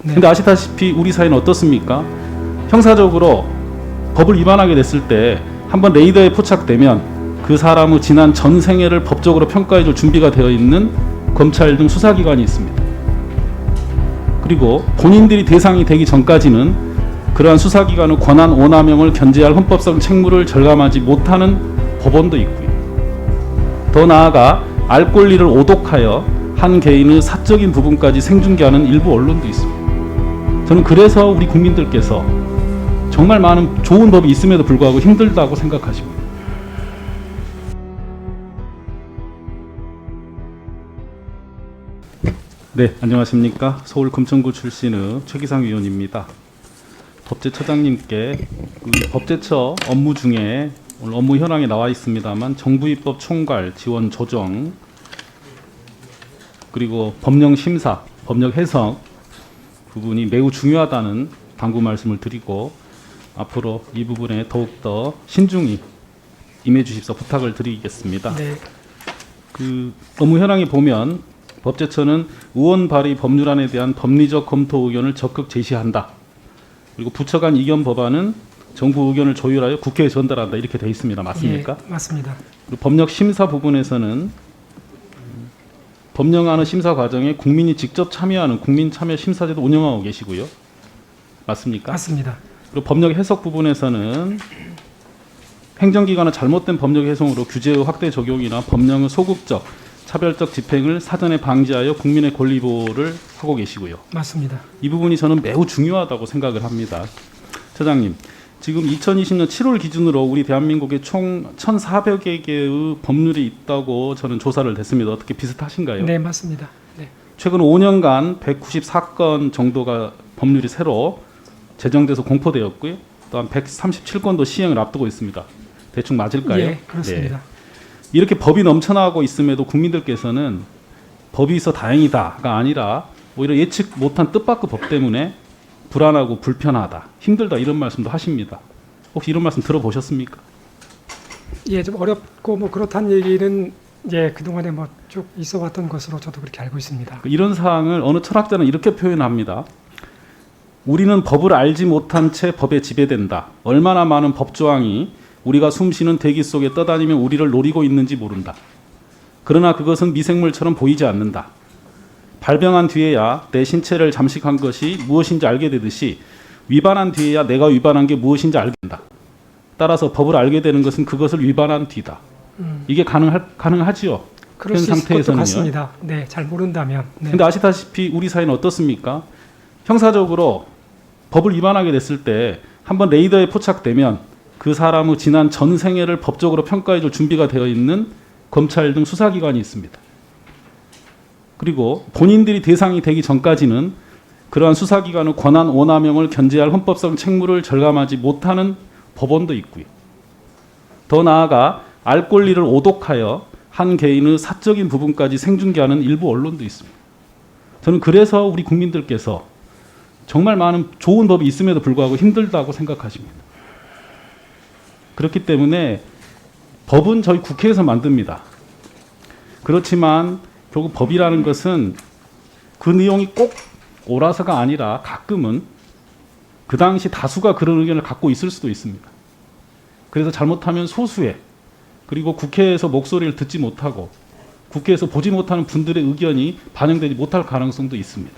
네. 근데 아시다시피 우리 사회는 어떻습니까? 형사적으로 법을 위반하게 됐을 때 한번 레이더에 포착되면 그 사람의 지난 전 생애를 법적으로 평가해줄 준비가 되어 있는 검찰 등 수사기관이 있습니다. 그리고 본인들이 대상이 되기 전까지는 그러한 수사기관의 권한 오남용을 견제할 헌법성 책무를 절감하지 못하는 법원도 있고요. 더 나아가 알 권리를 오독하여 한 개인의 사적인 부분까지 생중계하는 일부 언론도 있습니다. 저는 그래서 우리 국민들께서 정말 많은 좋은 법이 있음에도 불구하고 힘들다고 생각하십니다. 네, 안녕하십니까. 서울 금천구 출신의 최기상 위원입니다. 법제처장님께 법제처 업무 중에 오늘 업무 현황에 나와 있습니다만 정부 입법 총괄 지원 조정 그리고 법령 심사, 법령 해석 부분이 매우 중요하다는 당부 말씀을 드리고 앞으로 이 부분에 더욱더 신중히 임해 주십사 부탁을 드리겠습니다. 네. 그 업무 현황에 보면 법제처는 의원 발의 법률안에 대한 법리적 검토 의견을 적극 제시한다. 그리고 부처 간 이견 법안은 정부 의견을 조율하여 국회에 전달한다. 이렇게 되어 있습니다. 맞습니까? 예, 맞습니다. 그리고 법령 심사 부분에서는 법령안의 심사 과정에 국민이 직접 참여하는 국민 참여 심사제도 운영하고 계시고요. 맞습니까? 맞습니다. 그리고 법령 해석 부분에서는 행정기관의 잘못된 법령 해석으로 규제의 확대 적용이나 법령의 소극적, 차별적 집행을 사전에 방지하여 국민의 권리 보호를 하고 계시고요. 맞습니다. 이 부분이 저는 매우 중요하다고 생각을 합니다. 처장님, 지금 2020년 7월 기준으로 우리 대한민국에 총 1,400여 개의 법률이 있다고 저는 조사를 했습니다. 어떻게 비슷하신가요? 네, 맞습니다. 네. 최근 5년간 194건 정도가 법률이 새로 제정돼서 공포되었고요. 또한 137건도 시행을 앞두고 있습니다. 대충 맞을까요? 예, 그렇습니다. 네. 이렇게 법이 넘쳐나고 있음에도 국민들께서는 법이 있어 다행이다가 아니라 오히려 예측 못한 뜻밖의 법 때문에 불안하고 불편하다, 힘들다 이런 말씀도 하십니다. 혹시 이런 말씀 들어보셨습니까? 예, 좀 어렵고 뭐 그렇다는 얘기는 예, 그동안에 뭐 쭉 있어왔던 것으로 저도 그렇게 알고 있습니다. 이런 사항을 어느 철학자는 이렇게 표현합니다. 우리는 법을 알지 못한 채 법에 지배된다. 얼마나 많은 법조항이 우리가 숨쉬는 대기 속에 떠다니며 우리를 노리고 있는지 모른다. 그러나 그것은 미생물처럼 보이지 않는다. 발병한 뒤에야 내 신체를 잠식한 것이 무엇인지 알게 되듯이 위반한 뒤에야 내가 위반한 게 무엇인지 알게 된다. 따라서 법을 알게 되는 것은 그것을 위반한 뒤다. 이게 가능하지요? 그럴 현 수 있을 것도 상태에서는요. 같습니다. 네, 잘 모른다면. 네. 근데 아시다시피 우리 사회는 어떻습니까? 형사적으로 법을 위반하게 됐을 때 한번 레이더에 포착되면 그 사람의 지난 전 생애를 법적으로 평가해줄 준비가 되어 있는 검찰 등 수사기관이 있습니다. 그리고 본인들이 대상이 되기 전까지는 그러한 수사기관의 권한 오남용을 견제할 헌법성 책무를 절감하지 못하는 법원도 있고요. 더 나아가 알 권리를 오독하여 한 개인의 사적인 부분까지 생중계하는 일부 언론도 있습니다. 저는 그래서 우리 국민들께서 정말 많은 좋은 법이 있음에도 불구하고 힘들다고 생각하십니다. 그렇기 때문에 법은 저희 국회에서 만듭니다. 그렇지만 결국 법이라는 것은 그 내용이 꼭 옳아서가 아니라 가끔은 그 당시 다수가 그런 의견을 갖고 있을 수도 있습니다. 그래서 잘못하면 소수의 그리고 국회에서 목소리를 듣지 못하고 국회에서 보지 못하는 분들의 의견이 반영되지 못할 가능성도 있습니다.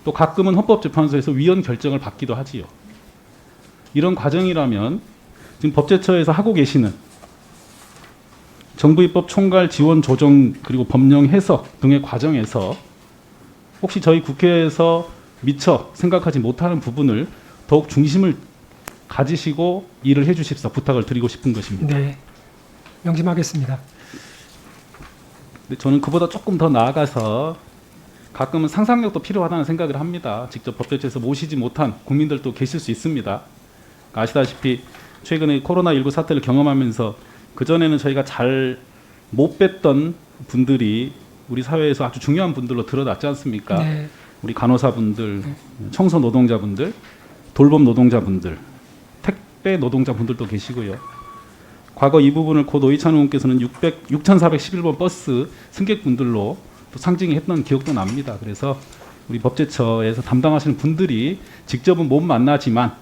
또 가끔은 헌법재판소에서 위헌 결정을 받기도 하지요. 이런 과정이라면 지금 법제처에서 하고 계시는 정부 입법 총괄 지원 조정 그리고 법령 해석 등의 과정에서 혹시 저희 국회에서 미처 생각하지 못하는 부분을 더욱 중심을 가지시고 일을 해주십사 부탁을 드리고 싶은 것입니다. 네, 명심하겠습니다. 근데 저는 그보다 조금 더 나아가서 가끔은 상상력도 필요하다는 생각을 합니다. 직접 법제처에서 모시지 못한 국민들도 계실 수 있습니다. 아시다시피 최근에 코로나19 사태를 경험하면서 그전에는 저희가 잘 못 뵀던 분들이 우리 사회에서 아주 중요한 분들로 드러났지 않습니까? 네. 우리 간호사분들, 청소 노동자분들, 돌봄 노동자분들, 택배 노동자분들도 계시고요. 과거 이 부분을 고 노희찬 의원께서는 6411번 버스 승객분들로 또 상징했던 기억도 납니다. 그래서 우리 법제처에서 담당하시는 분들이 직접은 못 만나지만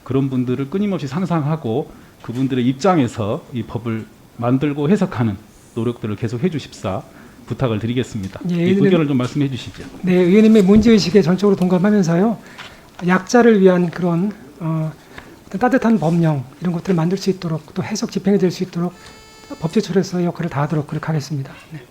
그런 분들을 끊임없이 상상하고 그분들의 입장에서 이 법을 만들고 해석하는 노력들을 계속 해주십사 부탁을 드리겠습니다. 예, 이 의견을 좀 말씀해 주시죠. 네, 의원님의 문제의식에 전적으로 동감하면서요. 약자를 위한 그런 어떤 따뜻한 법령 이런 것들을 만들 수 있도록 또 해석 집행이 될 수 있도록 법제처에서 역할을 다하도록 그렇게 하겠습니다. 네.